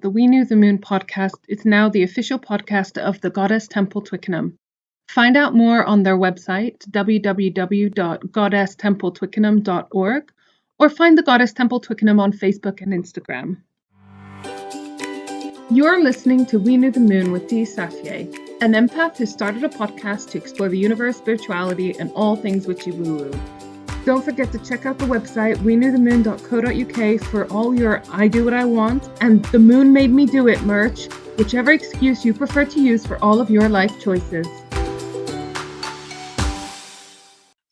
The We Knew the Moon podcast is now the official podcast of the Goddess Temple Twickenham. Find out more on their website, www.goddesstempletwickenham.org, or find the Goddess Temple Twickenham on Facebook and Instagram. You're listening to We Knew the Moon with Therapist Saphia, an empath who started a podcast to explore the universe, spirituality, and all things witchy woo-woo. Don't forget to check out the website weknewthemoon.co.uk for all your I do what I want and the moon made me do it merch, whichever excuse you prefer to use for all of your life choices.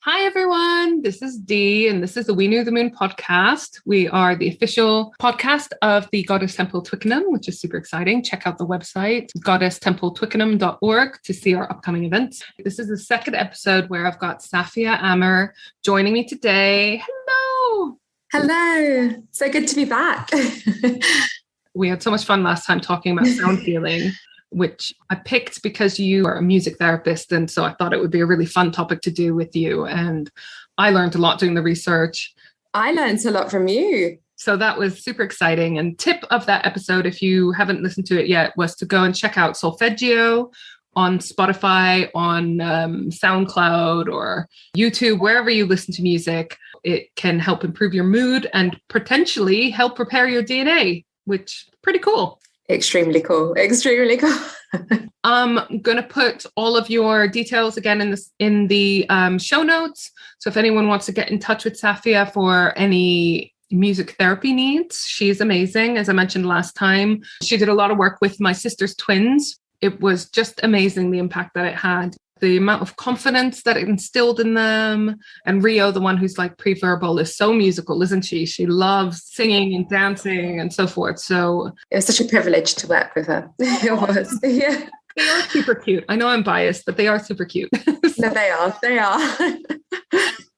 Hi everyone, this is Dee and this is the We Knew the Moon podcast. We are the official podcast of the Goddess Temple Twickenham, which is super exciting. Check out the website, goddesstempletwickenham.org, to see our upcoming events. This is the second episode where I've got Saphia Amer joining me today. Hello! Hello! So good to be back. We had so much fun last time talking about sound healing, which I picked because you are a music therapist. And so I thought it would be a really fun topic to do with you. And I learned a lot doing the research. I learned a lot from you. So that was super exciting. And tip of that episode, if you haven't listened to it yet, was to go and check out Solfeggio on Spotify, on SoundCloud or YouTube, wherever you listen to music. It can help improve your mood and potentially help repair your DNA, which is pretty cool. Extremely cool. Extremely cool. I'm going to put all of your details again in the show notes. So if anyone wants to get in touch with Saphia for any music therapy needs, she's amazing. As I mentioned last time, she did a lot of work with my sister's twins. It was just amazing, the impact that it had. The amount of confidence that it instilled in them. And Rio, the one who's like pre-verbal, is so musical, isn't she? She loves singing and dancing and so forth. So it was such a privilege to work with her. It was. Yeah. They are super cute. I know I'm biased, but they are super cute. No, they are. They are.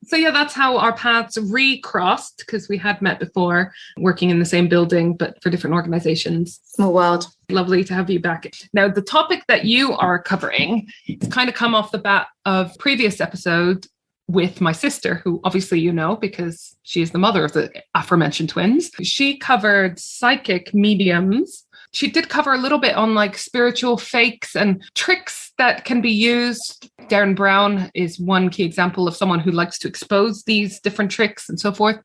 So yeah, that's how our paths recrossed, because we had met before working in the same building, but for different organizations. Small world. Lovely to have you back. Now, the topic that you are covering has kind of come off the bat of previous episode with my sister, who obviously you know because she is the mother of the aforementioned twins. She covered psychic mediums. She did cover a little bit on like spiritual fakes and tricks that can be used. Darren Brown is one key example of someone who likes to expose these different tricks and so forth.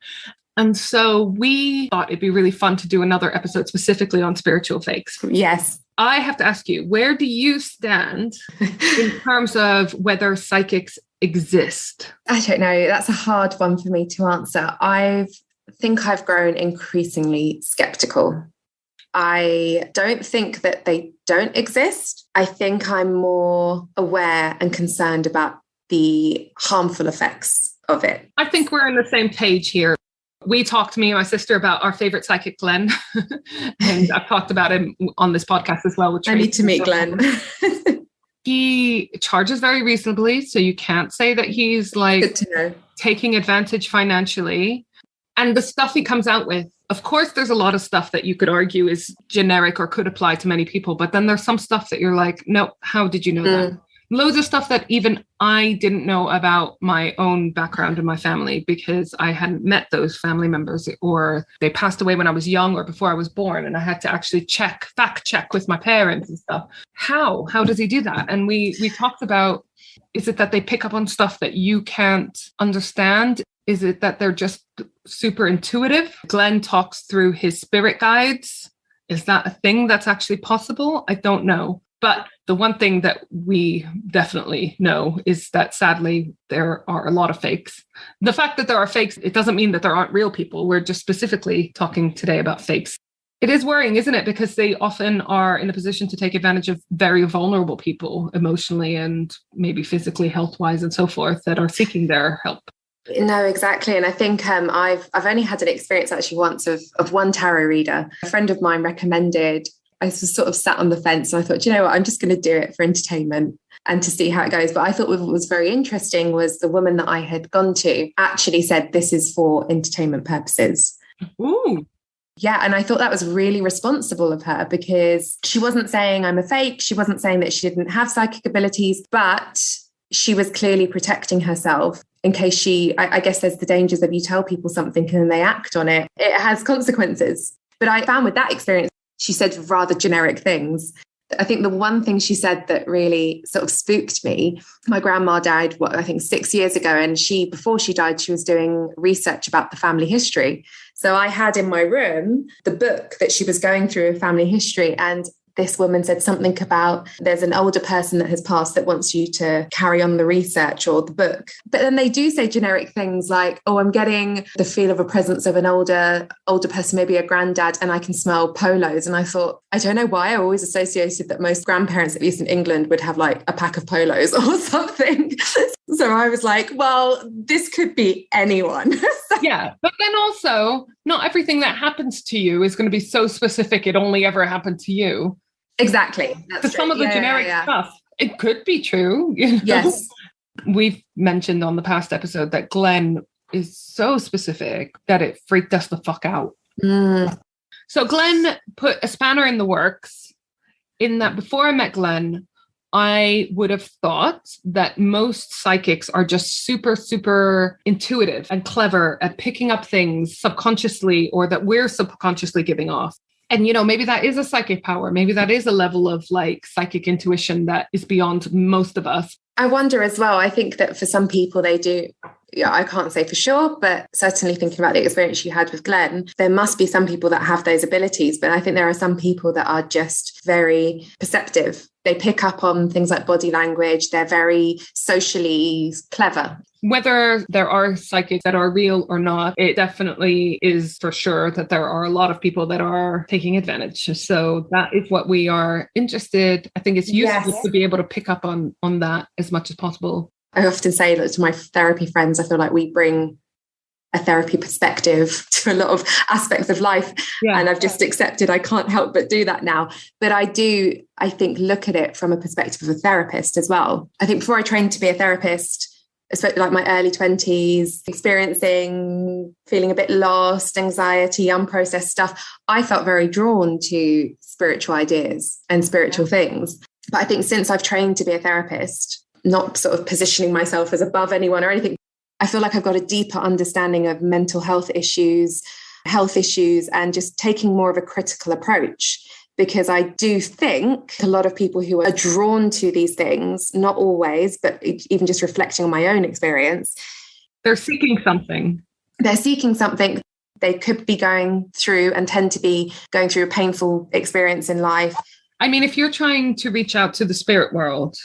And so we thought it'd be really fun to do another episode specifically on spiritual fakes. Yes. I have to ask you, where do you stand in terms of whether psychics exist? I don't know. That's a hard one for me to answer. I think I've grown increasingly skeptical. I don't think that they don't exist. I think I'm more aware and concerned about the harmful effects of it. I think we're on the same page here. We talked, me and my sister, about our favorite psychic, Glenn. And I've talked about him on this podcast as well. I need to meet Glenn. He charges very reasonably. So you can't say that he's like taking advantage financially. And the stuff he comes out with, of course, there's a lot of stuff that you could argue is generic or could apply to many people. But then there's some stuff that you're like, no, how did you know that? Loads of stuff that even I didn't know about my own background and my family because I hadn't met those family members, or they passed away when I was young or before I was born. And I had to actually fact check with my parents and stuff. How does he do that? And we talked about, is it that they pick up on stuff that you can't understand? Is it that they're just super intuitive? Glenn talks through his spirit guides. Is that a thing that's actually possible? I don't know. But the one thing that we definitely know is that sadly, there are a lot of fakes. The fact that there are fakes, it doesn't mean that there aren't real people. We're just specifically talking today about fakes. It is worrying, isn't it? Because they often are in a position to take advantage of very vulnerable people emotionally and maybe physically, health-wise and so forth that are seeking their help. No, exactly. And I think I've only had an experience actually once of one tarot reader. A friend of mine recommended. I was sort of sat on the fence and I thought, you know what, I'm just going to do it for entertainment and to see how it goes. But I thought what was very interesting was the woman that I had gone to actually said, this is for entertainment purposes. Ooh. Yeah. And I thought that was really responsible of her because she wasn't saying I'm a fake. She wasn't saying that she didn't have psychic abilities, but she was clearly protecting herself in case I guess there's the dangers of you tell people something and then they act on it. It has consequences. But I found with that experience, she said rather generic things. I think the one thing she said that really sort of spooked me, my grandma died, I think 6 years ago. And before she died, she was doing research about the family history. So I had in my room the book that she was going through of family history. And this woman said something about there's an older person that has passed that wants you to carry on the research or the book. But then they do say generic things like, oh, I'm getting the feel of a presence of an older person, maybe a granddad, and I can smell polos. And I thought, I don't know why I always associated that most grandparents, at least in England, would have like a pack of polos or something. So I was like, well, this could be anyone. Yeah. But then also, not everything that happens to you is going to be so specific it only ever happened to you. Exactly. For some of the generic stuff, it could be true. You know? Yes. We've mentioned on the past episode that Glenn is so specific that it freaked us the fuck out. So Glenn put a spanner in the works in that before I met Glenn, I would have thought that most psychics are just super, super intuitive and clever at picking up things subconsciously or that we're subconsciously giving off. And, you know, maybe that is a psychic power. Maybe that is a level of like psychic intuition that is beyond most of us. I wonder as well. I think that for some people they do. Yeah, I can't say for sure, but certainly thinking about the experience you had with Glenn, there must be some people that have those abilities. But I think there are some people that are just very perceptive. They pick up on things like body language. They're very socially clever. Whether there are psychics that are real or not, it definitely is for sure that there are a lot of people that are taking advantage. So that is what we are interested. I think it's useful to be able to pick up on that as much as possible. I often say that to my therapy friends, I feel like we bring a therapy perspective to a lot of aspects of life. Yeah. And I've just accepted I can't help but do that now. But I think, look at it from a perspective of a therapist as well. I think before I trained to be a therapist, especially like my early 20s, feeling a bit lost, anxiety, unprocessed stuff, I felt very drawn to spiritual ideas and spiritual things. But I think since I've trained to be a therapist, not sort of positioning myself as above anyone or anything, I feel like I've got a deeper understanding of mental health issues, and just taking more of a critical approach. Because I do think a lot of people who are drawn to these things, not always, but even just reflecting on my own experience, they're seeking something. They could be going through and tend to be going through a painful experience in life. I mean, if you're trying to reach out to the spirit world,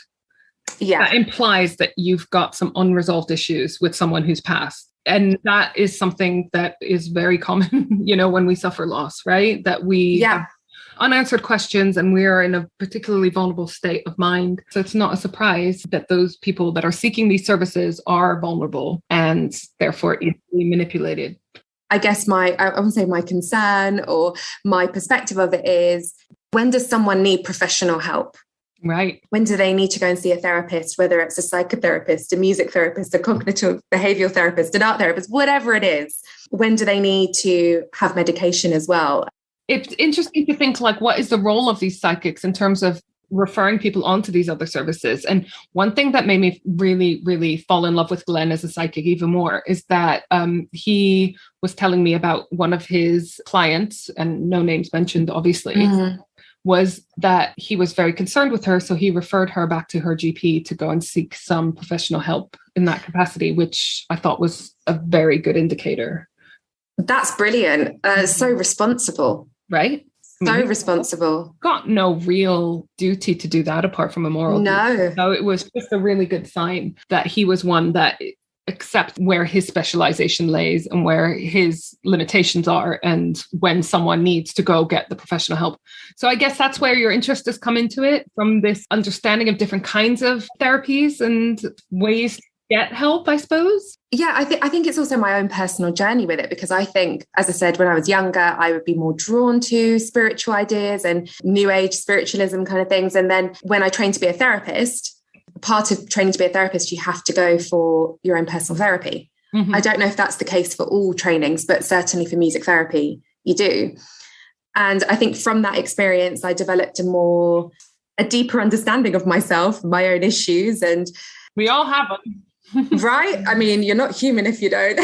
that implies that you've got some unresolved issues with someone who's passed. And that is something that is very common, you know, when we suffer loss, right? That we have unanswered questions and we are in a particularly vulnerable state of mind. So it's not a surprise that those people that are seeking these services are vulnerable and therefore easily manipulated. I guess I wouldn't say my concern or my perspective of it is, when does someone need professional help? Right. When do they need to go and see a therapist, whether it's a psychotherapist, a music therapist, a cognitive behavioral therapist, an art therapist, whatever it is? When do they need to have medication as well? It's interesting to think, like, what is the role of these psychics in terms of referring people onto these other services? And one thing that made me really, really fall in love with Glenn as a psychic even more is that he was telling me about one of his clients, and no names mentioned, obviously, was that he was very concerned with her. So he referred her back to her GP to go and seek some professional help in that capacity, which I thought was a very good indicator. That's brilliant. So responsible. Right? So responsible. Got no real duty to do that apart from a moral duty. So it was just a really good sign that he was one that accepts where his specialization lays and where his limitations are and when someone needs to go get the professional help. So I guess that's where your interest has come into it, from this understanding of different kinds of therapies and ways to get help, I suppose. Yeah, I think it's also my own personal journey with it, because I think, as I said, when I was younger, I would be more drawn to spiritual ideas and new age spiritualism kind of things. And then when I trained to be a therapist, part of training to be a therapist, you have to go for your own personal therapy. I don't know if that's the case for all trainings, but certainly for music therapy, you do. And I think from that experience, I developed a deeper understanding of myself, my own issues. And we all have them. Right? I mean, you're not human if you don't.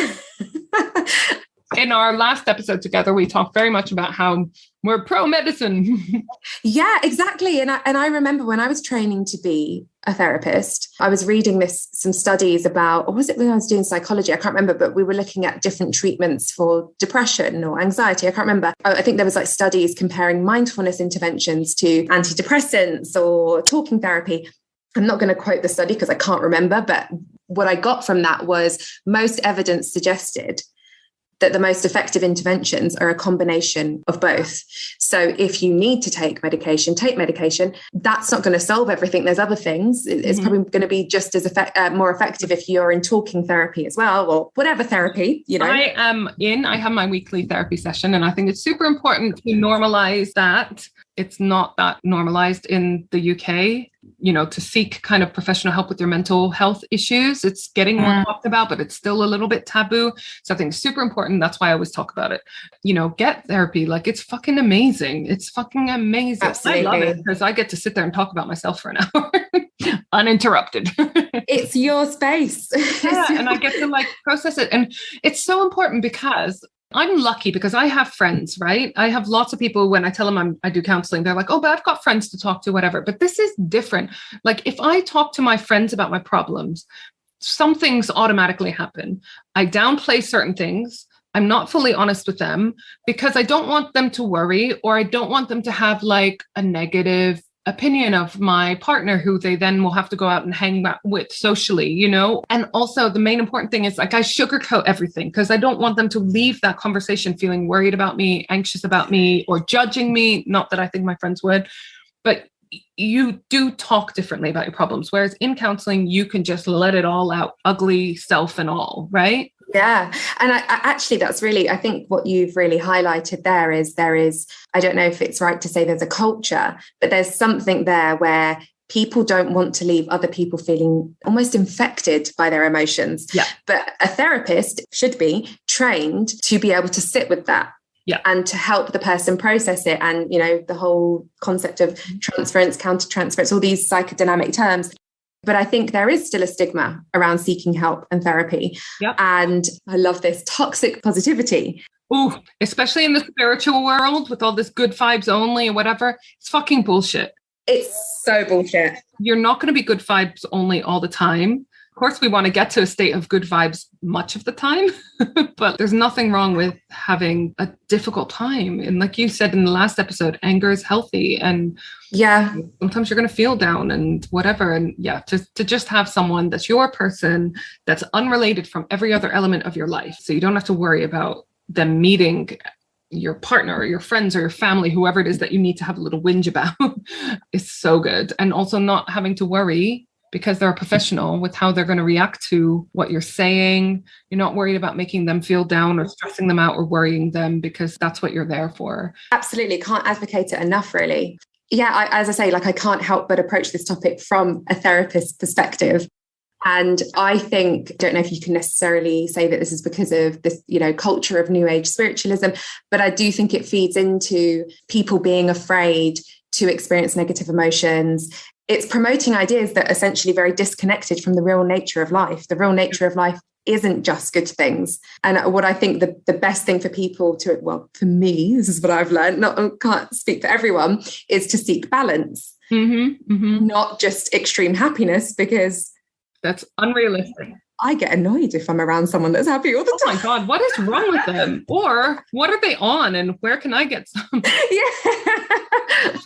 In our last episode together, we talked very much about how We're pro-medicine. Yeah, exactly. And I remember when I was training to be a therapist, I was reading some studies about, or was it when I was doing psychology? I can't remember, but we were looking at different treatments for depression or anxiety. I can't remember. I think there was like studies comparing mindfulness interventions to antidepressants or talking therapy. I'm not going to quote the study because I can't remember, but what I got from that was most evidence suggested that the most effective interventions are a combination of both. So if you need to take medication, that's not going to solve everything. There's other things. It's probably going to be just as more effective if you're in talking therapy as well, or whatever therapy, you know. I have my weekly therapy session, and I think it's super important to normalize that. It's not that normalized in the UK, you know, to seek kind of professional help with your mental health issues. It's getting more talked about, but it's still a little bit taboo. So I think it's super important. That's why I always talk about it. You know, get therapy. Like, it's fucking amazing. It's fucking amazing. Absolutely. I love it because I get to sit there and talk about myself for an hour uninterrupted. It's your space. Yeah, and I get to like process it. And it's so important because I'm lucky because I have friends, right? I have lots of people when I tell them I do counseling, they're like, oh, but I've got friends to talk to, whatever. But this is different. Like, if I talk to my friends about my problems, some things automatically happen. I downplay certain things. I'm not fully honest with them because I don't want them to worry, or I don't want them to have like a negative opinion of my partner who they then will have to go out and hang out with socially, you know? And also the main important thing is like, I sugarcoat everything because I don't want them to leave that conversation feeling worried about me, anxious about me, or judging me. Not that I think my friends would, but you do talk differently about your problems. Whereas in counseling, you can just let it all out, ugly self and all, right? Yeah. And I actually, that's really, I think what you've really highlighted there is, I don't know if it's right to say there's a culture, but there's something there where people don't want to leave other people feeling almost infected by their emotions. Yeah. But a therapist should be trained to be able to sit with that. Yeah. And to help the person process it. And, you know, the whole concept of transference, counter-transference, all these psychodynamic terms. But I think there is still a stigma around seeking help and therapy. Yep. And I love this toxic positivity. Ooh, especially in the spiritual world with all this good vibes only or whatever. It's fucking bullshit. It's so bullshit. You're not going to be good vibes only all the time. Of course, we want to get to a state of good vibes much of the time, but there's nothing wrong with having a difficult time. And like you said in the last episode, anger is healthy. And yeah, sometimes you're going to feel down and whatever. And yeah, to just have someone that's your person, that's unrelated from every other element of your life. So you don't have to worry about them meeting your partner or your friends or your family, whoever it is that you need to have a little whinge about. It's so good. And also not having to worry because they're a professional with how they're going to react to what you're saying. You're not worried about making them feel down or stressing them out or worrying them because that's what you're there for. Absolutely. Can't advocate it enough, really. Yeah, as I say, like I can't help but approach this topic from a therapist perspective. And I think, don't know if you can necessarily say that this is because of this, you know, culture of new age spiritualism, but I do think it feeds into people being afraid to experience negative emotions. It's promoting ideas that are essentially very disconnected from the real nature of life. The real nature of life isn't just good things. And what I think the best thing for people to, well, for me, this is what I've learned, I can't speak for everyone, is to seek balance, not just extreme happiness, because that's unrealistic. I get annoyed if I'm around someone that's happy all the time. Oh my God, what is wrong with them? Or what are they on and where can I get some? Yeah.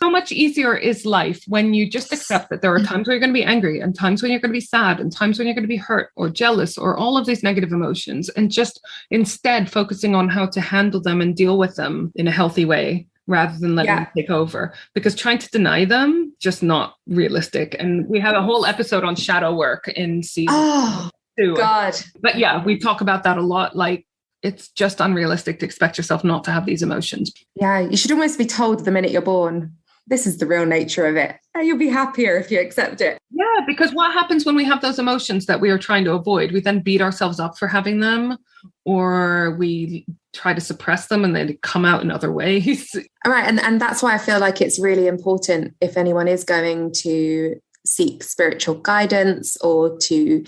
How much easier is life when you just accept that there are times where you're going to be angry and times when you're going to be sad and times when you're going to be hurt or jealous or all of these negative emotions, and just instead focusing on how to handle them and deal with them in a healthy way rather than letting them take over, because trying to deny them, just not realistic. And we had a whole episode on shadow work in season 2. God. But yeah, we talk about that a lot. Like, it's just unrealistic to expect yourself not to have these emotions. Yeah, you should almost be told the minute you're born, this is the real nature of it. And you'll be happier if you accept it. Yeah, because what happens when we have those emotions that we are trying to avoid? We then beat ourselves up for having them, or we try to suppress them and they come out in other ways. All right. And that's why I feel like it's really important, if anyone is going to seek spiritual guidance or to,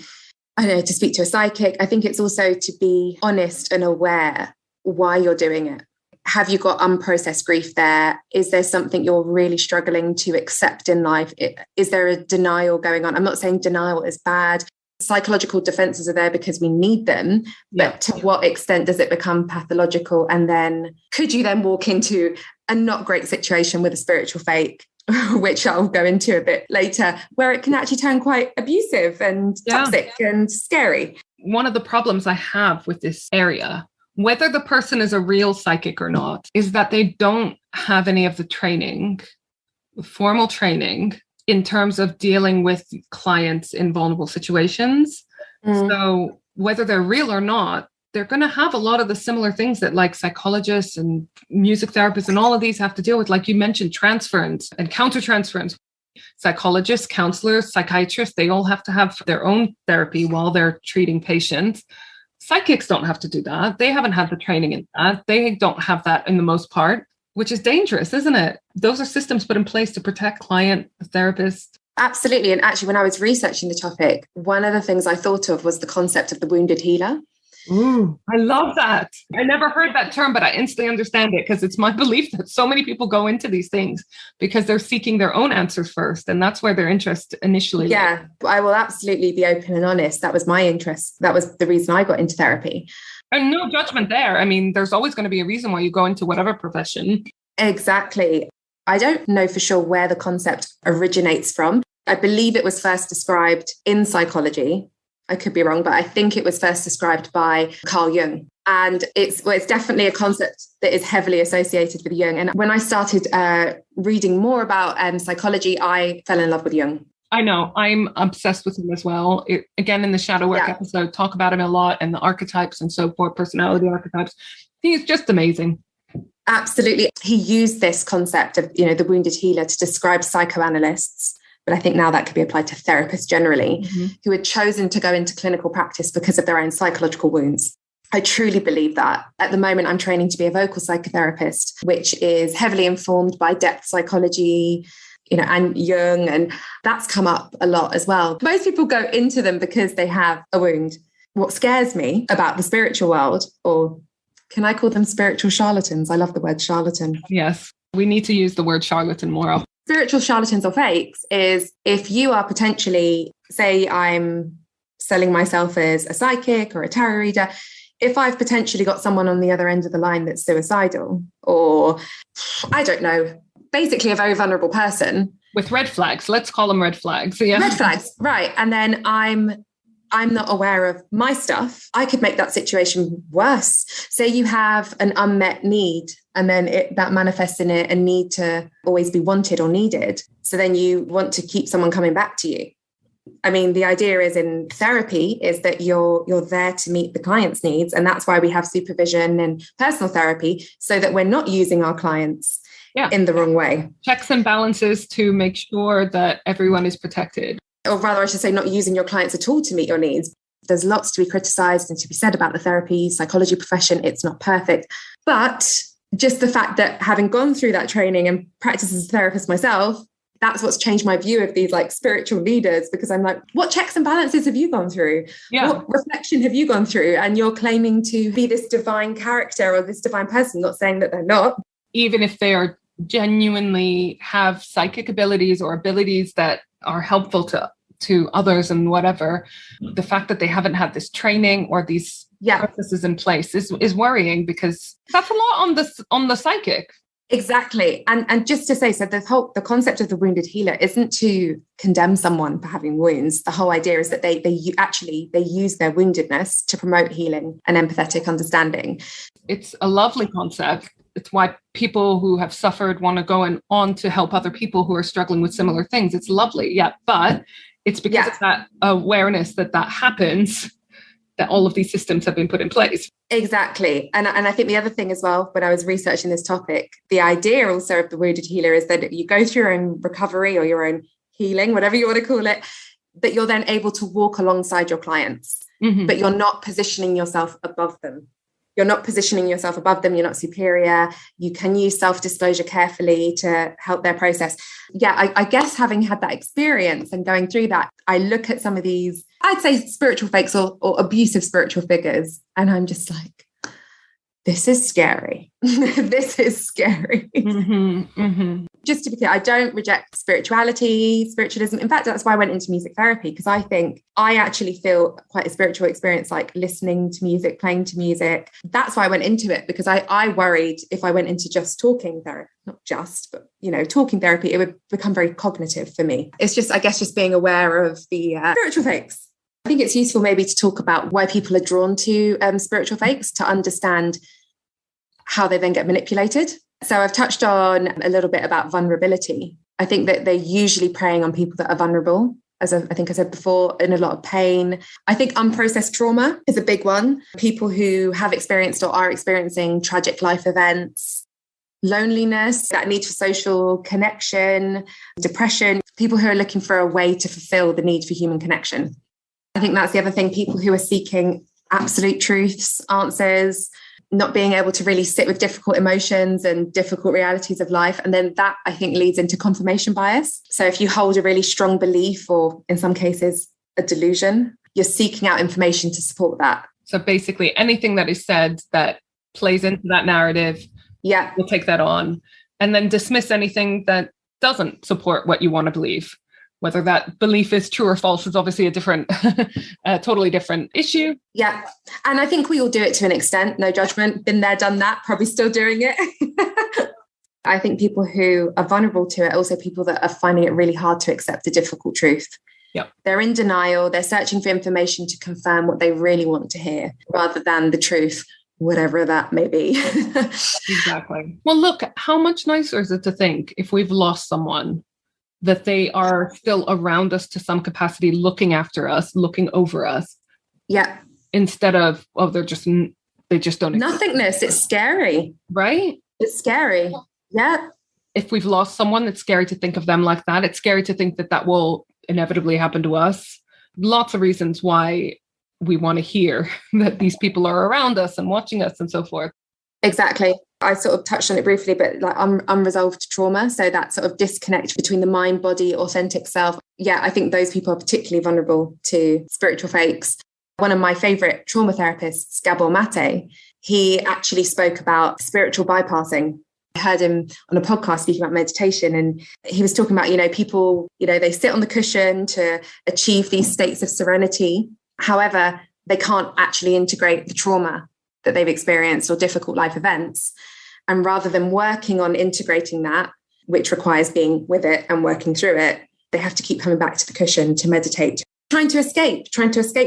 I don't know, to speak to a psychic, I think it's also to be honest and aware why you're doing it. have you got unprocessed grief there? Is there something you're really struggling to accept in life? Is there a denial going on? I'm not saying denial is bad. Psychological defenses are there because we need them, but to what extent does it become pathological? And then could you then walk into a not great situation with a spiritual fake, which I'll go into a bit later, where it can actually turn quite abusive and toxic and scary? One of the problems I have with this area, whether the person is a real psychic or not, is that they don't have any of the training, formal training, in terms of dealing with clients in vulnerable situations. So whether they're real or not, they're going to have a lot of the similar things that like psychologists and music therapists and all of these have to deal with. Like you mentioned, transference and countertransference. Psychologists, counselors, psychiatrists, they all have to have their own therapy while they're treating patients. Psychics don't have to do that. They haven't had the training in that. They don't have that in the most part, which is dangerous, isn't it? Those are systems put in place to protect client, the therapist. Absolutely. And actually, when I was researching the topic, one of the things I thought of was the concept of the wounded healer. Ooh, I love that. I never heard that term, but I instantly understand it because it's my belief that so many people go into these things because they're seeking their own answers first. And that's where their interest initially. Yeah, I will absolutely be open and honest. That was my interest. That was the reason I got into therapy. And no judgment there. I mean, there's always going to be a reason why you go into whatever profession. Exactly. I don't know for sure where the concept originates from. I believe it was first described in psychology. I could be wrong, but I think it was first described by Carl Jung. And it's definitely a concept that is heavily associated with Jung. And when I started reading more about psychology, I fell in love with Jung. I know. I'm obsessed with him as well. Again, in the shadow work episode, talk about him a lot and the archetypes and so forth, personality archetypes. He's just amazing. Absolutely. He used this concept of, the wounded healer to describe psychoanalysts. But I think now that could be applied to therapists generally, who had chosen to go into clinical practice because of their own psychological wounds. I truly believe that. At the moment, I'm training to be a vocal psychotherapist, which is heavily informed by depth psychology, and Jung, and that's come up a lot as well. Most people go into them because they have a wound. What scares me about the spiritual world, or can I call them spiritual charlatans? I love the word charlatan. Yes, we need to use the word charlatan more often. Spiritual charlatans or fakes is if you are potentially, say I'm selling myself as a psychic or a tarot reader, if I've potentially got someone on the other end of the line that's suicidal, or I don't know, basically a very vulnerable person. With red flags, let's call them red flags. Yeah. Red flags, right. And then I'm not aware of my stuff, I could make that situation worse. Say you have an unmet need, and then that manifests in a need to always be wanted or needed. So then you want to keep someone coming back to you. I mean, the idea is in therapy is that you're there to meet the client's needs. And that's why we have supervision and personal therapy, so that we're not using our clients in the wrong way. Checks and balances to make sure that everyone is protected. Or rather, I should say, not using your clients at all to meet your needs. There's lots to be criticized and to be said about the therapy, psychology profession. It's not perfect. But just the fact that having gone through that training and practiced as a therapist myself, that's what's changed my view of these like spiritual leaders, because I'm like, what checks and balances have you gone through? Yeah. What reflection have you gone through? And you're claiming to be this divine character or this divine person, not saying that they're not. Even if they are genuinely have psychic abilities or abilities that are helpful to others and whatever, the fact that they haven't had this training or these processes in place is worrying, because that's a lot on the psychic. Exactly. And just to say, so the concept of the wounded healer isn't to condemn someone for having wounds. The whole idea is that they use their woundedness to promote healing and empathetic understanding. It's a lovely concept. It's why people who have suffered want to go on to help other people who are struggling with similar things. It's lovely. Yeah. But it's because of that awareness that happens, that all of these systems have been put in place. Exactly. And I think the other thing as well, when I was researching this topic, the idea also of the wounded healer is that you go through your own recovery or your own healing, whatever you want to call it, that you're then able to walk alongside your clients, but you're not positioning yourself above them. You're not positioning yourself above them. You're not superior. You can use self-disclosure carefully to help their process. Yeah, I guess having had that experience and going through that, I look at some of these, I'd say spiritual fakes or abusive spiritual figures, and I'm just like, this is scary. This is scary. Mm-hmm, mm-hmm. Just to be clear, I don't reject spirituality, spiritualism. In fact, that's why I went into music therapy, because I think I actually feel quite a spiritual experience, like listening to music, playing to music. That's why I went into it, because I worried if I went into just talking therapy, not just, but, talking therapy, it would become very cognitive for me. It's just, I guess, just being aware of the spiritual fakes. I think it's useful maybe to talk about why people are drawn to spiritual fakes, to understand how they then get manipulated. So I've touched on a little bit about vulnerability. I think that they're usually preying on people that are vulnerable, as I think I said before, in a lot of pain. I think unprocessed trauma is a big one. People who have experienced or are experiencing tragic life events, loneliness, that need for social connection, depression, people who are looking for a way to fulfill the need for human connection. I think that's the other thing, people who are seeking absolute truths, answers, not being able to really sit with difficult emotions and difficult realities of life. And then that, I think, leads into confirmation bias. So if you hold a really strong belief, or in some cases, a delusion, you're seeking out information to support that. So basically anything that is said that plays into that narrative, we'll take that on, and then dismiss anything that doesn't support what you want to believe. Whether that belief is true or false is obviously a different, totally different issue. Yeah. And I think we all do it to an extent, no judgment, been there, done that, probably still doing it. I think people who are vulnerable to it, also people that are finding it really hard to accept the difficult truth. Yeah. They're in denial. They're searching for information to confirm what they really want to hear, rather than the truth, whatever that may be. Exactly. Well, look, how much nicer is it to think if we've lost someone, that they are still around us to some capacity, looking after us, looking over us. Yeah. Instead of, they just don't exist. Nothingness. It's scary. Right? It's scary. Yeah. If we've lost someone, it's scary to think of them like that. It's scary to think that that will inevitably happen to us. Lots of reasons why we want to hear that these people are around us and watching us and so forth. Exactly. I sort of touched on it briefly, but like unresolved trauma. So that sort of disconnect between the mind, body, authentic self. Yeah, I think those people are particularly vulnerable to spiritual fakes. One of my favorite trauma therapists, Gabor Mate, he actually spoke about spiritual bypassing. I heard him on a podcast speaking about meditation, and he was talking about, people, they sit on the cushion to achieve these states of serenity. However, they can't actually integrate the trauma that they've experienced or difficult life events. And rather than working on integrating that, which requires being with it and working through it, they have to keep coming back to the cushion to meditate, trying to escape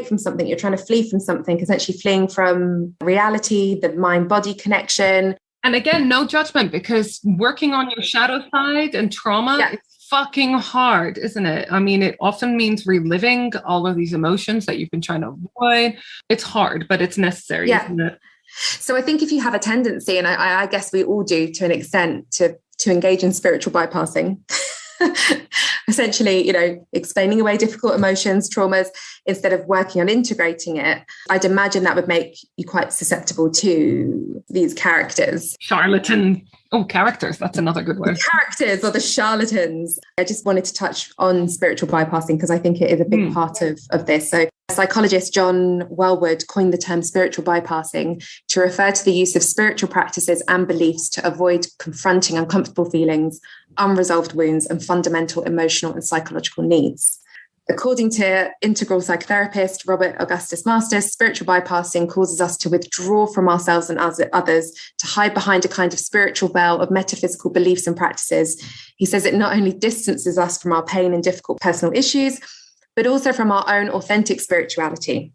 from something. You're trying to flee from something, essentially fleeing from reality, the mind-body connection. And again, no judgment, because working on your shadow side and trauma is fucking hard, isn't it? I mean, it often means reliving all of these emotions that you've been trying to avoid. It's hard, but it's necessary, isn't it? So I think if you have a tendency, and I guess we all do to an extent, to engage in spiritual bypassing, essentially, explaining away difficult emotions, traumas, instead of working on integrating it, I'd imagine that would make you quite susceptible to these characters. Charlatan. Oh, characters. That's another good word. Characters, or the charlatans. I just wanted to touch on spiritual bypassing because I think it is a big part of this. So psychologist John Wellwood coined the term spiritual bypassing to refer to the use of spiritual practices and beliefs to avoid confronting uncomfortable feelings, unresolved wounds, and fundamental emotional and psychological needs. According to integral psychotherapist Robert Augustus Masters, spiritual bypassing causes us to withdraw from ourselves and others, to hide behind a kind of spiritual veil of metaphysical beliefs and practices. He says it not only distances us from our pain and difficult personal issues, but also from our own authentic spirituality,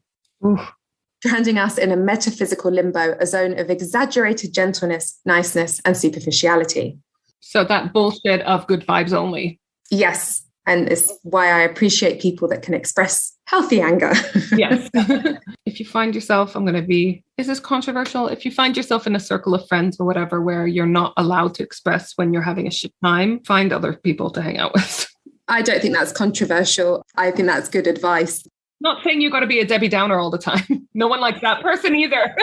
grounding us in a metaphysical limbo, a zone of exaggerated gentleness, niceness, and superficiality. So that bullshit of good vibes only. Yes. And it's why I appreciate people that can express healthy anger. Yes. If you find yourself, is this controversial? If you find yourself in a circle of friends or whatever, where you're not allowed to express when you're having a shit time, find other people to hang out with. I don't think that's controversial. I think that's good advice. Not saying you got to be a Debbie Downer all the time. No one likes that person either.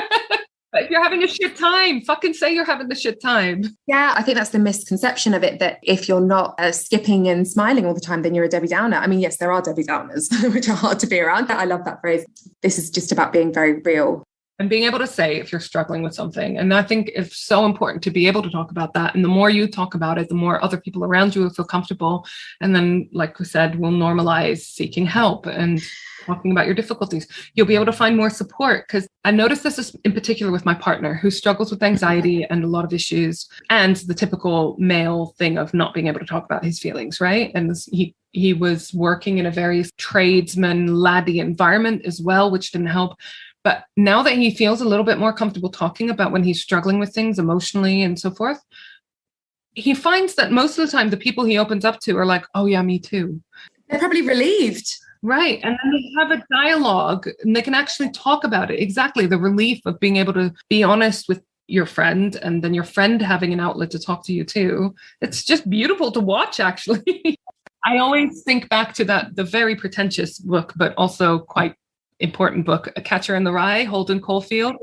But if you're having a shit time, fucking say you're having the shit time. Yeah, I think that's the misconception of it, that if you're not skipping and smiling all the time, then you're a Debbie Downer. I mean, yes, there are Debbie Downers, which are hard to be around. I love that phrase. This is just about being very real. And being able to say if you're struggling with something. And I think it's so important to be able to talk about that. And the more you talk about it, the more other people around you will feel comfortable. And then, like we said, we'll normalize seeking help and talking about your difficulties. You'll be able to find more support. Because I noticed this in particular with my partner, who struggles with anxiety and a lot of issues, and the typical male thing of not being able to talk about his feelings, right? And he was working in a very tradesman laddie environment as well, which didn't help. But now that he feels a little bit more comfortable talking about when he's struggling with things emotionally and so forth, he finds that most of the time the people he opens up to are like, oh yeah, me too. They're probably relieved. Right. And then they have a dialogue and they can actually talk about it. Exactly. The relief of being able to be honest with your friend, and then your friend having an outlet to talk to you too. It's just beautiful to watch, actually. I always think back to the very pretentious book, but also quite important book, A Catcher in the Rye, Holden Caulfield.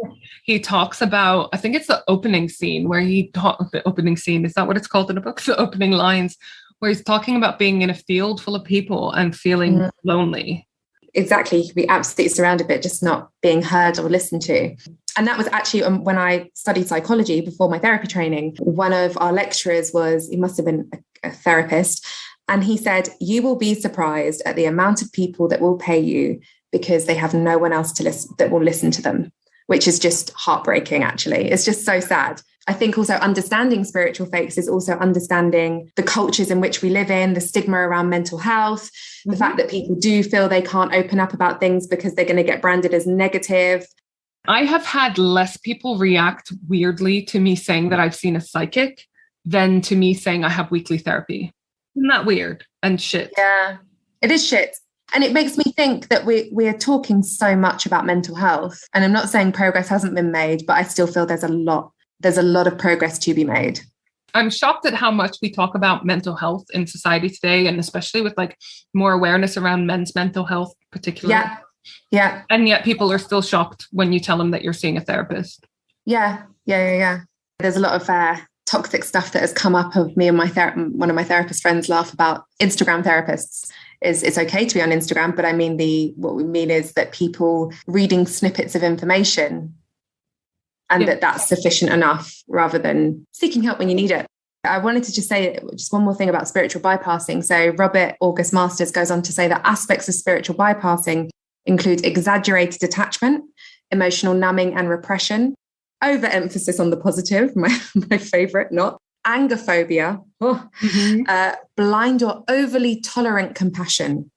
He talks about, I think it's the opening scene where the opening scene, is that what it's called in the book? The opening lines, where he's talking about being in a field full of people and feeling lonely. Exactly. You can be absolutely surrounded, but just not being heard or listened to. And that was actually when I studied psychology before my therapy training. One of our lecturers he must have been a therapist. And he said, you will be surprised at the amount of people that will pay you because they have no one else to listen that will listen to them, which is just heartbreaking, actually. It's just so sad. I think also understanding spiritual fakes is also understanding the cultures in which we live in, the stigma around mental health, the fact that people do feel they can't open up about things because they're going to get branded as negative. I have had less people react weirdly to me saying that I've seen a psychic than to me saying I have weekly therapy. Isn't that weird and shit? Yeah, it is shit. And it makes me think that we're talking so much about mental health. And I'm not saying progress hasn't been made, but I still feel there's a lot of progress to be made. I'm shocked at how much we talk about mental health in society today, and especially with like more awareness around men's mental health, particularly. Yeah. And yet people are still shocked when you tell them that you're seeing a therapist. Yeah. There's a lot of toxic stuff that has come up of me and one of my therapist friends laugh about Instagram therapists. It's okay to be on Instagram, but I mean, what we mean is that people reading snippets of information and that's sufficient enough rather than seeking help when you need it. I wanted to just say just one more thing about spiritual bypassing. So Robert August Masters goes on to say that aspects of spiritual bypassing include exaggerated attachment, emotional numbing and repression, overemphasis on the positive, my favorite, not anger phobia, blind or overly tolerant compassion,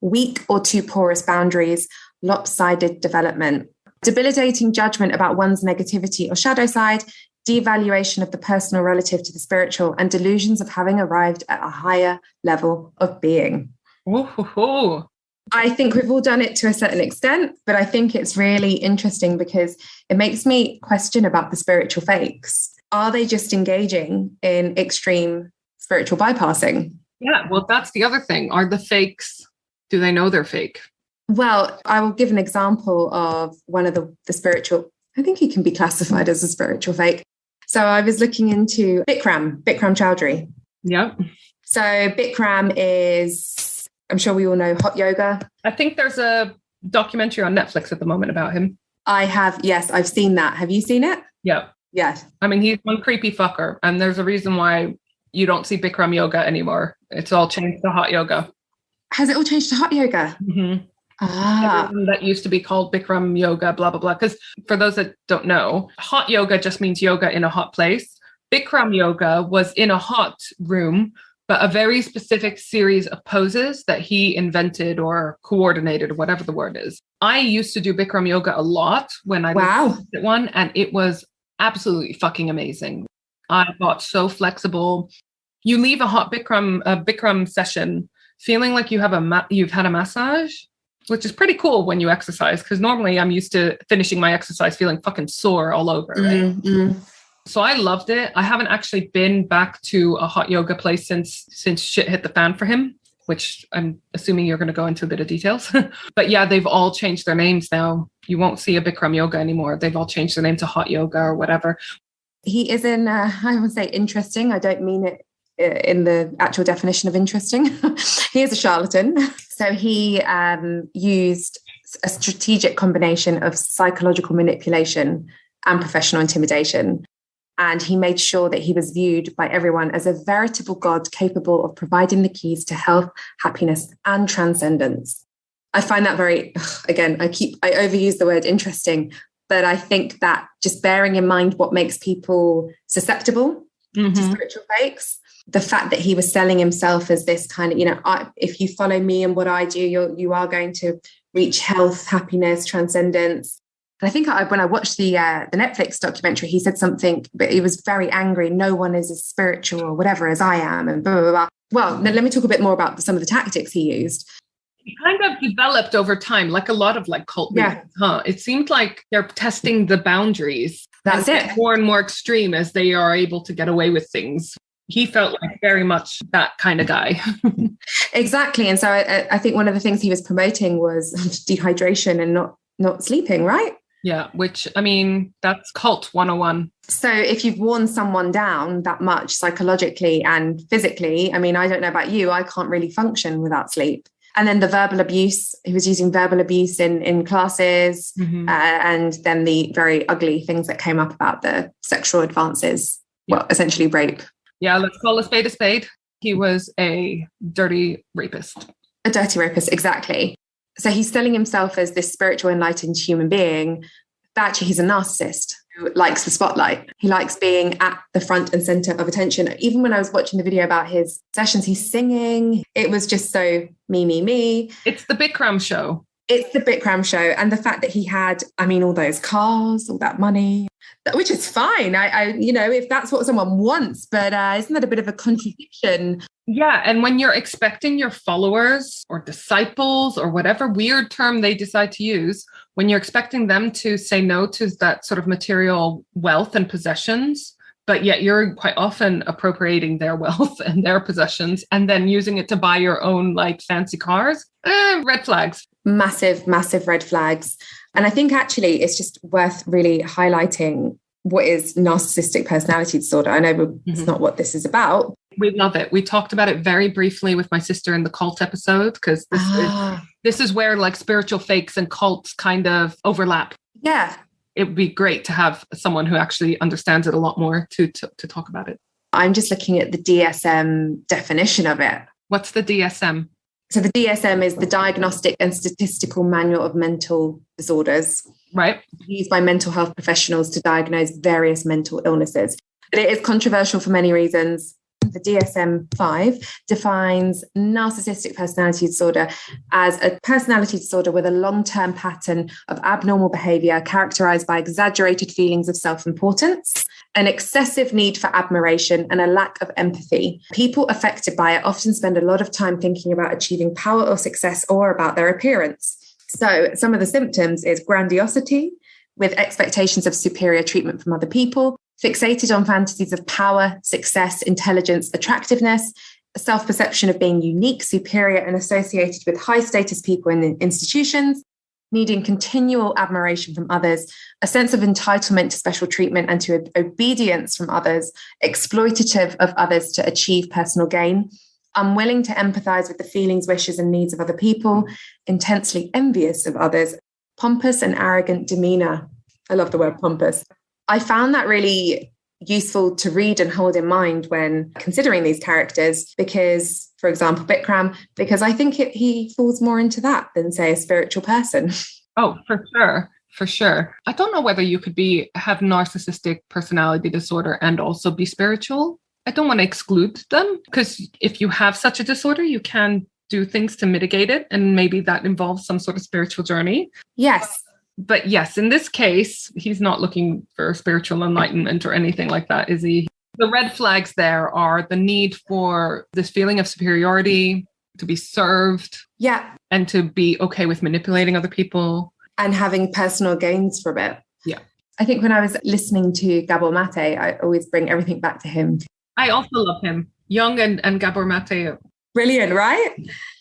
weak or too porous boundaries, lopsided development, debilitating judgment about one's negativity or shadow side, devaluation of the personal relative to the spiritual, and delusions of having arrived at a higher level of being. Ooh. I think we've all done it to a certain extent, but I think it's really interesting because it makes me question about the spiritual fakes. Are they just engaging in extreme spiritual bypassing? Yeah, well, that's the other thing. Are the fakes, do they know they're fake? Well, I will give an example of one of the spiritual, I think he can be classified as a spiritual fake. So I was looking into Bikram Chowdhury. Yep. So Bikram is, I'm sure we all know, hot yoga. I think there's a documentary on Netflix at the moment about him. I have, yes, I've seen that. Have you seen it? Yeah. Yes. I mean, he's one creepy fucker, and there's a reason why you don't see Bikram yoga anymore. It's all changed to hot yoga. Has it all changed to hot yoga? Mm-hmm. Everything that used to be called Bikram yoga, blah, blah, blah. Because for those that don't know, hot yoga just means yoga in a hot place. Bikram yoga was in a hot room, but a very specific series of poses that he invented or coordinated, or whatever the word is. I used to do Bikram yoga a lot when I did one, and it was absolutely fucking amazing. I got so flexible. You leave a Bikram session feeling like you've had a massage, which is pretty cool when you exercise, because normally I'm used to finishing my exercise feeling fucking sore all over. Right? Mm-hmm. So I loved it. I haven't actually been back to a hot yoga place since shit hit the fan for him, which I'm assuming you're going to go into a bit of details. But yeah, they've all changed their names now. You won't see a Bikram yoga anymore. They've all changed their name to hot yoga or whatever. He is I would say interesting. I don't mean it in the actual definition of interesting. He is a charlatan. So he used a strategic combination of psychological manipulation and professional intimidation. And he made sure that he was viewed by everyone as a veritable god capable of providing the keys to health, happiness, and transcendence. I find that again, I overuse the word interesting, but I think that just bearing in mind what makes people susceptible to spiritual fakes, the fact that he was selling himself as this kind of, if you follow me and what I do, you are going to reach health, happiness, transcendence. And I think when I watched the Netflix documentary, he said something, but he was very angry. No one is as spiritual or whatever as I am, and blah, blah, blah. Well, let me talk a bit more about some of the tactics he used. It kind of developed over time, like a lot of cult movements, huh? It seemed like they're testing the boundaries. That's it. More and more extreme as they are able to get away with things. He felt like very much that kind of guy. Exactly. And so I think one of the things he was promoting was dehydration and not sleeping, right? Yeah, which, that's cult 101. So if you've worn someone down that much psychologically and physically, I don't know about you, I can't really function without sleep. And then the verbal abuse, he was using verbal abuse in classes, and then the very ugly things that came up about the sexual advances, essentially rape. Yeah, let's call a spade a spade. He was a dirty rapist. A dirty rapist, exactly. So he's selling himself as this spiritual, enlightened human being. But actually, he's a narcissist who likes the spotlight. He likes being at the front and center of attention. Even when I was watching the video about his sessions, he's singing. It was just so me, me, me. It's the Bikram show. It's the Bikram show. And the fact that he had, all those cars, all that money, which is fine. If that's what someone wants, but isn't that a bit of a contradiction? Yeah. And when you're expecting your followers or disciples or whatever weird term they decide to use, when you're expecting them to say no to that sort of material wealth and possessions, but yet you're quite often appropriating their wealth and their possessions and then using it to buy your own fancy cars, red flags. Massive, massive red flags. And I think actually it's just worth really highlighting what is narcissistic personality disorder. I know it's not what this is about. We love it. We talked about it very briefly with my sister in the cult episode, because this is where spiritual fakes and cults kind of overlap. Yeah. It would be great to have someone who actually understands it a lot more to talk about it. I'm just looking at the DSM definition of it. What's the DSM? So the DSM is the Diagnostic and Statistical Manual of Mental Disorders. Right. Used by mental health professionals to diagnose various mental illnesses. But it is controversial for many reasons. The DSM-5 defines narcissistic personality disorder as a personality disorder with a long-term pattern of abnormal behavior characterized by exaggerated feelings of self-importance, an excessive need for admiration, and a lack of empathy. People affected by it often spend a lot of time thinking about achieving power or success or about their appearance. So some of the symptoms is grandiosity, with expectations of superior treatment from other people, fixated on fantasies of power, success, intelligence, attractiveness, a self-perception of being unique, superior, and associated with high-status people in institutions, needing continual admiration from others, a sense of entitlement to special treatment and to obedience from others, exploitative of others to achieve personal gain, unwilling to empathize with the feelings, wishes, and needs of other people, intensely envious of others, pompous and arrogant demeanor. I love the word pompous. I found that really useful to read and hold in mind when considering these characters because, for example, Bikram, because I think he falls more into that than, say, a spiritual person. Oh, for sure. For sure. I don't know whether you could have narcissistic personality disorder and also be spiritual. I don't want to exclude them because if you have such a disorder, you can do things to mitigate it. And maybe that involves some sort of spiritual journey. Yes. But yes, in this case, he's not looking for spiritual enlightenment or anything like that, is he? The red flags there are the need for this feeling of superiority, to be served. Yeah. And to be okay with manipulating other people. And having personal gains from it. Yeah. I think when I was listening to Gabor Mate, I always bring everything back to him. I also love him. Jung and Gabor Mate. Brilliant, right?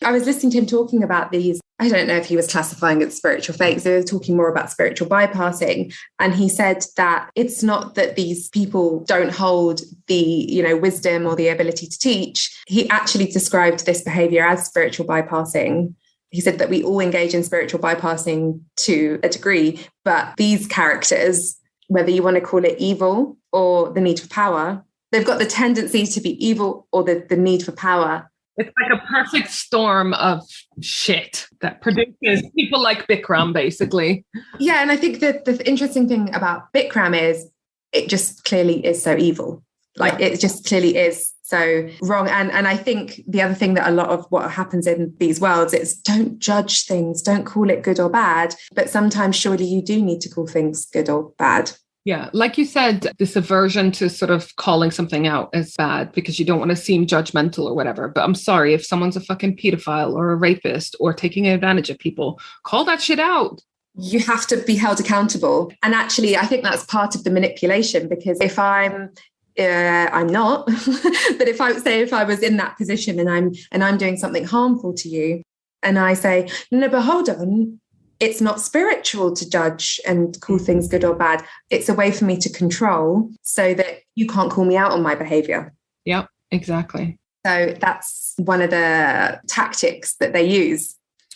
I was listening to him talking about these, I don't know if he was classifying it as spiritual fakes. They were talking more about spiritual bypassing. And he said that it's not that these people don't hold the, wisdom or the ability to teach. He actually described this behavior as spiritual bypassing. he said that we all engage in spiritual bypassing to a degree, but these characters, whether you want to call it evil or the need for power, they've got the tendency to be evil or the need for power. It's like a perfect storm of shit that produces people like Bikram, basically. Yeah, and I think that the interesting thing about Bikram is it just clearly is so evil. Like it just clearly is so wrong. And I think the other thing that a lot of what happens in these worlds is don't judge things, don't call it good or bad. But sometimes surely you do need to call things good or bad. Yeah, like you said, this aversion to sort of calling something out as bad because you don't want to seem judgmental or whatever. But I'm sorry, if someone's a fucking pedophile or a rapist or taking advantage of people, call that shit out. You have to be held accountable. And actually, I think that's part of the manipulation, because if I'm not, but if I was in that position and I'm doing something harmful to you, and I say, no, but hold on, it's not spiritual to judge and call things good or bad. It's a way for me to control so that you can't call me out on my behavior. Yeah, exactly. So that's one of the tactics that they use.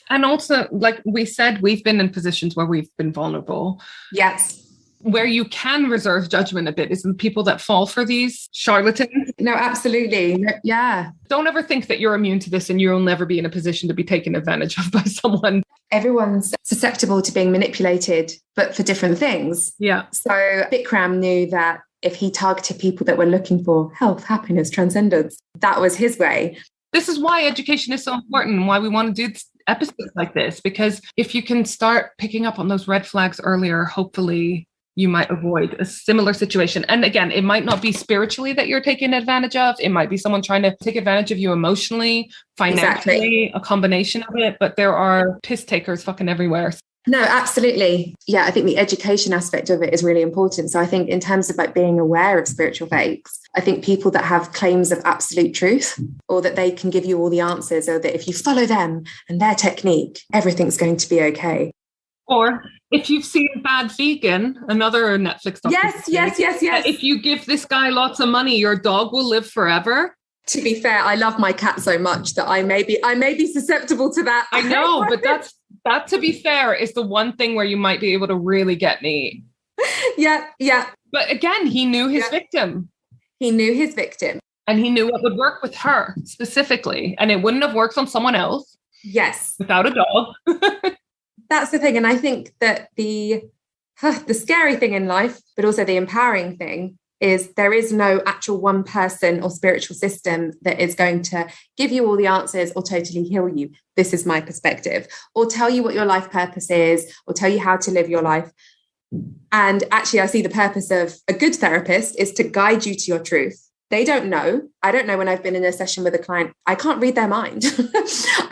And also, like we said, we've been in positions where we've been vulnerable. Yes. Where you can reserve judgment a bit is in people that fall for these charlatans. No, absolutely. Yeah. Don't ever think that you're immune to this and you'll never be in a position to be taken advantage of by someone. Everyone's susceptible to being manipulated, but for different things. Yeah. So Bikram knew that if he targeted people that were looking for health, happiness, transcendence, that was his way. This is why education is so important and why we want to do episodes like this, because if you can start picking up on those red flags earlier, hopefully you might avoid a similar situation. And again, it might not be spiritually that you're taken advantage of. It might be someone trying to take advantage of you emotionally, financially, a combination of it. But there are piss takers fucking everywhere. No, absolutely. Yeah, I think the education aspect of it is really important. So I think in terms of like being aware of spiritual fakes, I think people that have claims of absolute truth, or that they can give you all the answers, or that if you follow them and their technique, everything's going to be okay. Or if you've seen Bad Vegan, another Netflix documentary. Yes. If you give this guy lots of money, your dog will live forever. To be fair, I love my cat so much that I may be susceptible to that. I know, but that to be fair is the one thing where you might be able to really get me. Yeah. But again, he knew his victim. He knew his victim. And he knew what would work with her specifically. And it wouldn't have worked on someone else. Yes. Without a dog. That's the thing. And I think that the scary thing in life, but also the empowering thing, is there is no actual one person or spiritual system that is going to give you all the answers or totally heal you. This is my perspective. Or tell you what your life purpose is, or tell you how to live your life. And actually, I see the purpose of a good therapist is to guide you to your truth. They don't know. I don't know when I've been in a session with a client. I can't read their mind.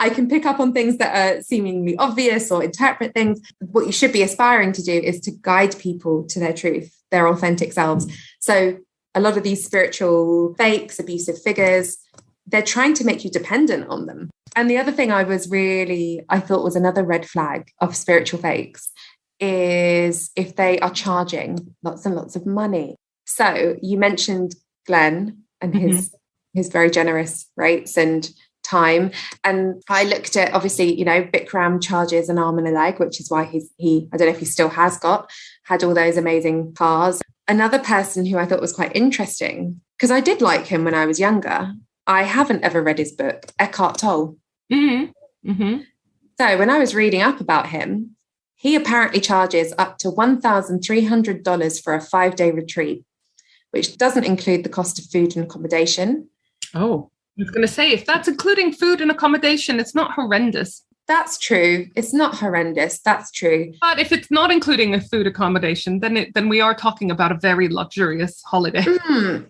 I can pick up on things that are seemingly obvious or interpret things. What you should be aspiring to do is to guide people to their truth, their authentic selves. So a lot of these spiritual fakes, abusive figures, they're trying to make you dependent on them. And the other thing I thought was another red flag of spiritual fakes is if they are charging lots and lots of money. So you mentioned Glenn and his very generous rates and time. And I looked at, obviously, Bikram charges an arm and a leg, which is why he I don't know if he still had all those amazing cars. Another person who I thought was quite interesting, because I did like him when I was younger. I haven't ever read his book, Eckhart Tolle. Mm-hmm. Mm-hmm. So when I was reading up about him, he apparently charges up to $1,300 for a 5-day retreat, which doesn't include the cost of food and accommodation. Oh, I was going to say, if that's including food and accommodation, it's not horrendous. That's true. It's not horrendous. That's true. But if it's not including a food accommodation, then we are talking about a very luxurious holiday.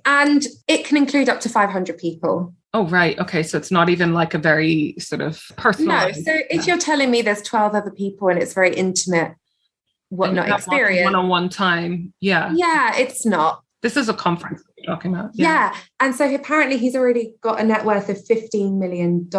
And it can include up to 500 people. Oh, right. Okay. So it's not even like a very sort of personal. No. So if you're telling me there's 12 other people and it's very intimate, whatnot experience. One-on-one time. Yeah. Yeah, it's not. This is a conference we're talking about. Yeah. And so apparently he's already got a net worth of $15 million.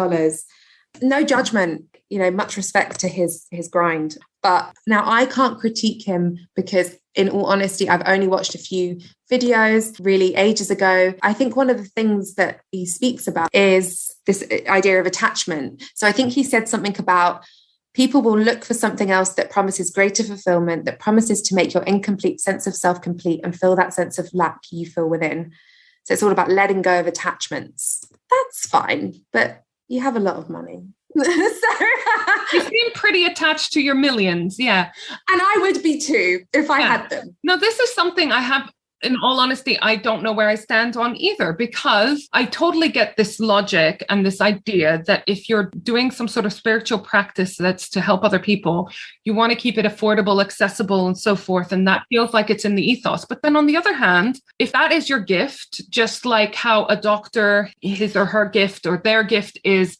No judgment, much respect to his grind. But now I can't critique him because, in all honesty, I've only watched a few videos really ages ago. I think one of the things that he speaks about is this idea of attachment. So I think he said something about people will look for something else that promises greater fulfillment, that promises to make your incomplete sense of self complete and fill that sense of lack you feel within. So it's all about letting go of attachments. That's fine, but you have a lot of money. You seem pretty attached to your millions. Yeah. And I would be too if I had them. No, this is something I have, in all honesty, I don't know where I stand on either, because I totally get this logic and this idea that if you're doing some sort of spiritual practice that's to help other people, you want to keep it affordable, accessible, and so forth. And that feels like it's in the ethos. But then on the other hand, if that is your gift, just like how a doctor, his or her gift or their gift is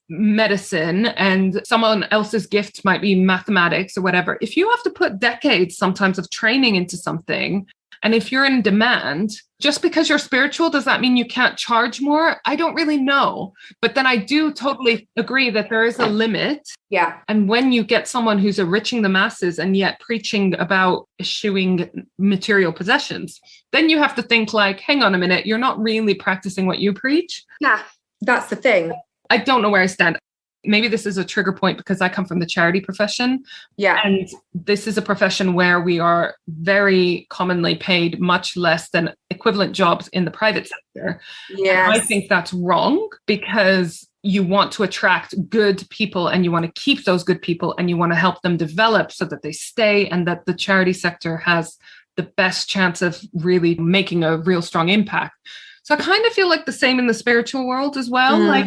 medicine, and someone else's gift might be mathematics or whatever, if you have to put decades sometimes of training into something, and if you're in demand, just because you're spiritual, does that mean you can't charge more? I don't really know. But then I do totally agree that there is a limit. Yeah. And when you get someone who's enriching the masses and yet preaching about eschewing material possessions, then you have to think like, hang on a minute, you're not really practicing what you preach. Yeah, that's the thing. I don't know where I stand. Maybe this is a trigger point because I come from the charity profession. Yeah. And this is a profession where we are very commonly paid much less than equivalent jobs in the private sector. Yeah. I think that's wrong, because you want to attract good people and you want to keep those good people and you want to help them develop so that they stay, and that the charity sector has the best chance of really making a real strong impact. So I kind of feel like the same in the spiritual world as well. Like,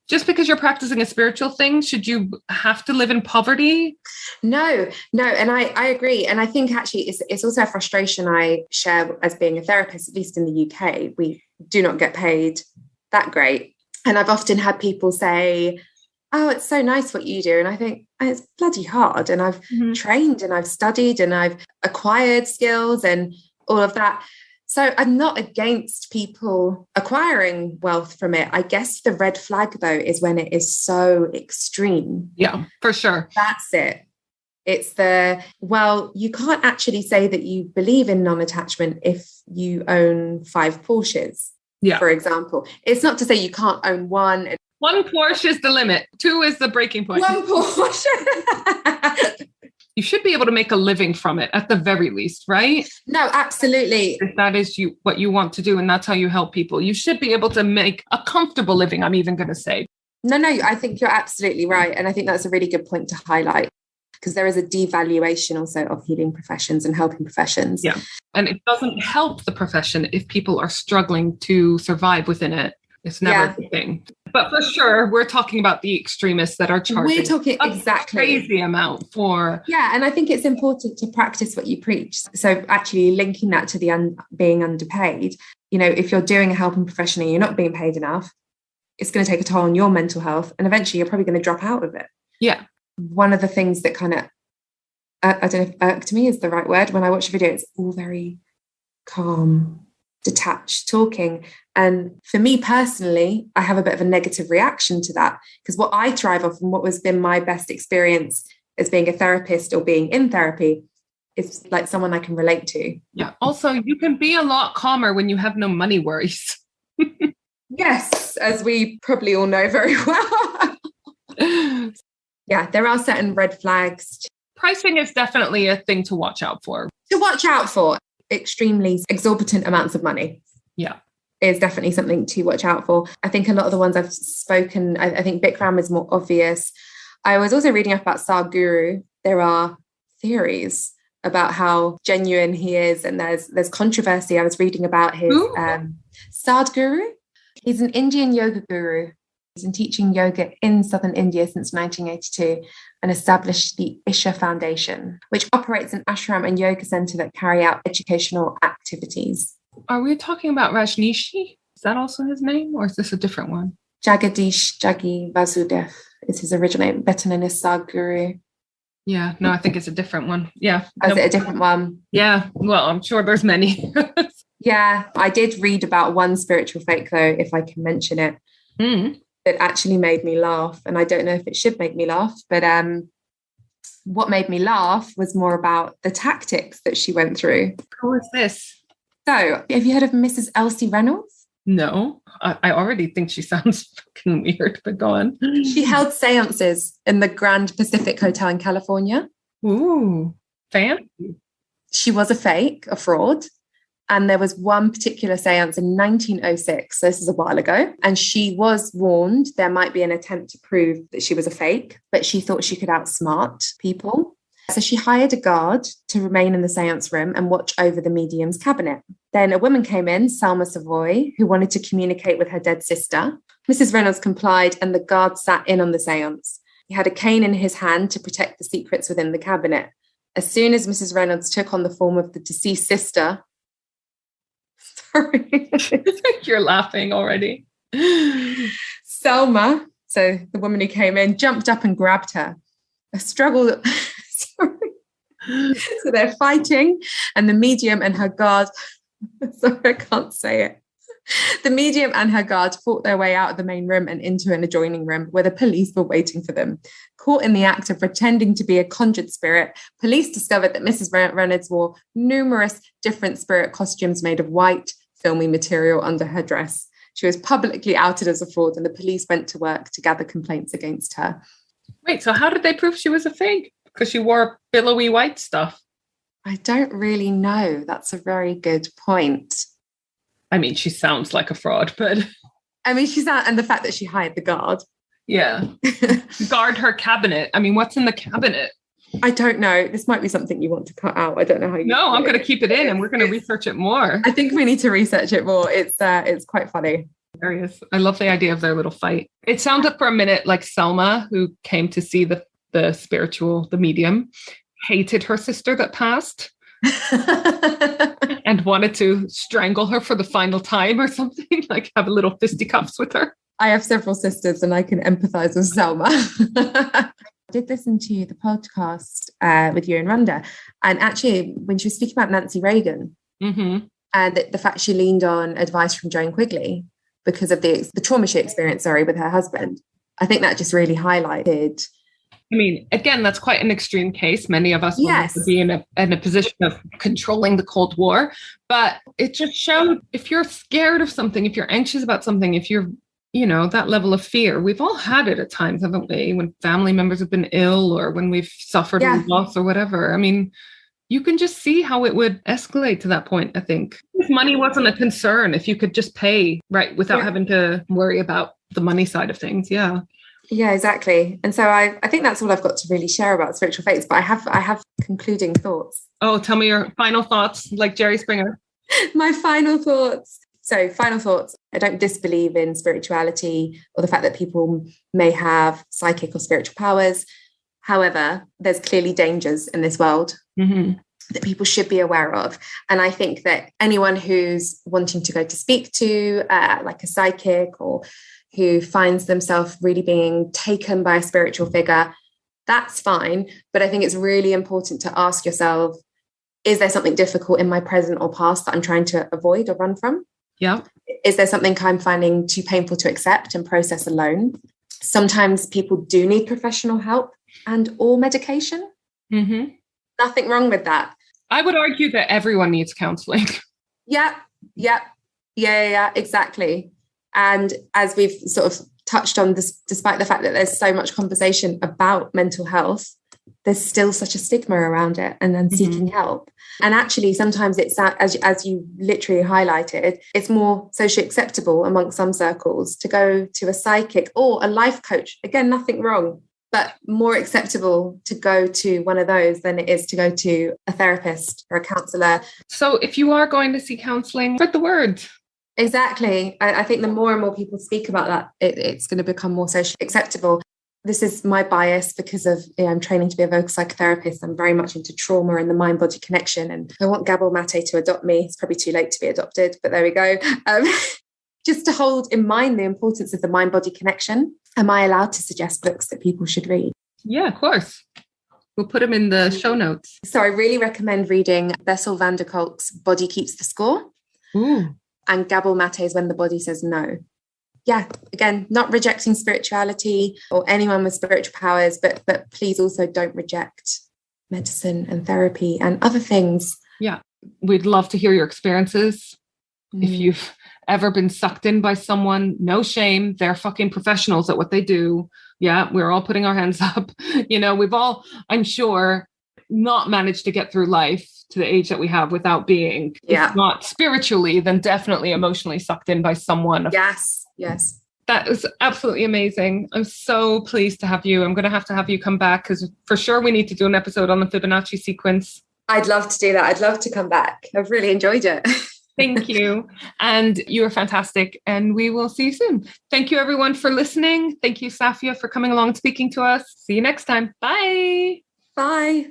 just because you're practicing a spiritual thing, should you have to live in poverty? No. And I agree. And I think actually it's also a frustration I share as being a therapist, at least in the UK. We do not get paid that great. And I've often had people say, oh, it's so nice what you do. And I think it's bloody hard. And I've trained and I've studied and I've acquired skills and all of that. So I'm not against people acquiring wealth from it. I guess the red flag, though, is when it is so extreme. Yeah, for sure. That's it. It's you can't actually say that you believe in non-attachment if you own 5 Porsches, for example. It's not to say you can't own one. 1 Porsche is the limit. 2 is the breaking point. 1 Porsche. You should be able to make a living from it at the very least, right? No, absolutely. If that is what you want to do, and that's how you help people, you should be able to make a comfortable living, I'm even going to say. No, I think you're absolutely right. And I think that's a really good point to highlight, because there is a devaluation also of healing professions and helping professions. Yeah. And it doesn't help the profession if people are struggling to survive within it. It's never the thing. But for sure, we're talking about the extremists that are charging. We're talking exactly a crazy amount for. Yeah, and I think it's important to practice what you preach. So actually linking that to the being underpaid, if you're doing a helping profession and you're not being paid enough, it's going to take a toll on your mental health, and eventually you're probably going to drop out of it. Yeah. One of the things that kind of, I don't know if irked me is the right word, when I watch a video, it's all very calm, detached talking. And for me personally, I have a bit of a negative reaction to that, because what I thrive off and what has been my best experience as being a therapist or being in therapy is like someone I can relate to. Yeah. Also, you can be a lot calmer when you have no money worries. Yes, as we probably all know very well. Yeah, there are certain red flags. Pricing is definitely a thing to watch out for. Extremely exorbitant amounts of money. Yeah. Is definitely something to watch out for. I think a lot of the ones I've spoken, I think Bikram is more obvious. I was also reading up about Sadhguru. There are theories about how genuine he is, and there's controversy. I was reading about his Sadhguru. He's an Indian yoga guru. He's been teaching yoga in southern India since 1982 and established the Isha Foundation, which operates an ashram and yoga center that carry out educational activities. Are we talking about Rajneeshi? Is that also his name, or is this a different one? Jagadish Jagi Vasudev is his original name, better known as Sadhguru. Yeah, no, I think it's a different one. Yeah. Is it a different one? Yeah, well, I'm sure there's many. Yeah, I did read about one spiritual fake, though, if I can mention it. that actually made me laugh. And I don't know if it should make me laugh, but what made me laugh was more about the tactics that she went through. Who is this? So, have you heard of Mrs. Elsie Reynolds? No, I already think she sounds fucking weird, but go on. She held seances in the Grand Pacific Hotel in California. Ooh, fancy. She was a fraud. And there was one particular seance in 1906, so this is a while ago, and she was warned there might be an attempt to prove that she was a fake, but she thought she could outsmart people. So she hired a guard to remain in the seance room and watch over the medium's cabinet. Then a woman came in, Selma Savoy, who wanted to communicate with her dead sister. Mrs. Reynolds complied, and the guard sat in on the seance. He had a cane in his hand to protect the secrets within the cabinet. As soon as Mrs. Reynolds took on the form of the deceased sister, sorry, you're laughing already. Selma, so the woman who came in, jumped up and grabbed her. A struggle. Sorry. So they're fighting, and the medium and her guard. Sorry, I can't say it. The medium and her guard fought their way out of the main room and into an adjoining room where the police were waiting for them. Caught in the act of pretending to be a conjured spirit, police discovered that Mrs. Reynolds wore numerous different spirit costumes made of white, filmy material under her dress. She was publicly outed as a fraud, and the police went to work to gather complaints against her. Wait, so how did they prove she was a fake? Because she wore billowy white stuff. I don't really know. That's a very good point. I mean, she sounds like a fraud, but... I mean, she's out, and the fact that she hired the guard. Yeah. Guard her cabinet. I mean, what's in the cabinet? I don't know. This might be something you want to cut out. I don't know how you... No, I'm going to keep it in, and we're going to research it more. I think we need to research it more. It's quite funny. Hilarious. I love the idea of their little fight. It sounded for a minute like Selma, who came to see the medium, hated her sister that passed. And wanted to strangle her for the final time or something, like have a little fisticuffs with her. I have several sisters and I can empathize with Selma. I did listen to the podcast with you and Rhonda, and actually when she was speaking about Nancy Reagan, and the fact she leaned on advice from Joan Quigley because of the trauma she experienced, with her husband, I think that just really highlighted. I mean, again, that's quite an extreme case. Many of us want to be in a position of controlling the Cold War, but it just showed if you're scared of something, if you're anxious about something, if you're, that level of fear, we've all had it at times, haven't we? When family members have been ill or when we've suffered loss or whatever. I mean, you can just see how it would escalate to that point, I think. If money wasn't a concern, if you could just pay, without having to worry about the money side of things. Yeah. Yeah, exactly. And so I think that's all I've got to really share about spiritual faiths, but I have concluding thoughts. Oh, tell me your final thoughts, like Jerry Springer. My final thoughts. So final thoughts. I don't disbelieve in spirituality or the fact that people may have psychic or spiritual powers. However, there's clearly dangers in this world that people should be aware of. And I think that anyone who's wanting to go to speak to like a psychic or who finds themselves really being taken by a spiritual figure, that's fine. But I think it's really important to ask yourself, is there something difficult in my present or past that I'm trying to avoid or run from? Yeah. Is there something I'm finding too painful to accept and process alone? Sometimes people do need professional help and or medication. Nothing wrong with that. I would argue that everyone needs counseling. Yeah, exactly. And as we've sort of touched on this, despite the fact that there's so much conversation about mental health, there's still such a stigma around it and then seeking help. And actually, sometimes it's, as you literally highlighted, it's more socially acceptable amongst some circles to go to a psychic or a life coach. Again, nothing wrong, but more acceptable to go to one of those than it is to go to a therapist or a counsellor. So if you are going to see counselling, spread the word. Exactly. I think the more and more people speak about that, it's going to become more socially acceptable. This is my bias because of I'm training to be a vocal psychotherapist. I'm very much into trauma and the mind-body connection. And I want Gabor Mate to adopt me. It's probably too late to be adopted, but there we go. Just to hold in mind the importance of the mind-body connection. Am I allowed to suggest books that people should read? Yeah, of course. We'll put them in the show notes. So I really recommend reading Bessel van der Kolk's Body Keeps the Score. Ooh. And Gabor Mate's When the Body Says No. yeah, again, not rejecting spirituality or anyone with spiritual powers, but please also don't reject medicine and therapy and other things. Yeah. We'd love to hear your experiences. If you've ever been sucked in by someone, no shame. They're fucking professionals at what they do. Yeah, we're all putting our hands up. You know, we've all, I'm sure, not managed to get through life to the age that we have without being, if not spiritually, then definitely emotionally sucked in by someone. Yes. That is absolutely amazing. I'm so pleased to have you. I'm going to have you come back because for sure we need to do an episode on the Fibonacci sequence. I'd love to do that. I'd love to come back. I've really enjoyed it. Thank you. And you are fantastic. And we will see you soon. Thank you, everyone, for listening. Thank you, Saphia, for coming along and speaking to us. See you next time. Bye. Bye.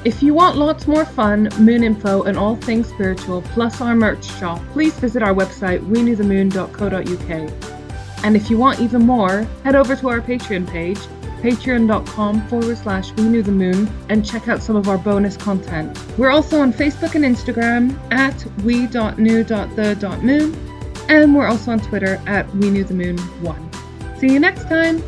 If you want lots more fun, moon info, and all things spiritual, plus our merch shop, please visit our website, weKnewTheMoon.co.uk. And if you want even more, head over to our Patreon page, patreon.com/WeKnewTheMoon, and check out some of our bonus content. We're also on Facebook and Instagram at we.knew.the.moon, and we're also on Twitter at WeKnewTheMoon1. See you next time!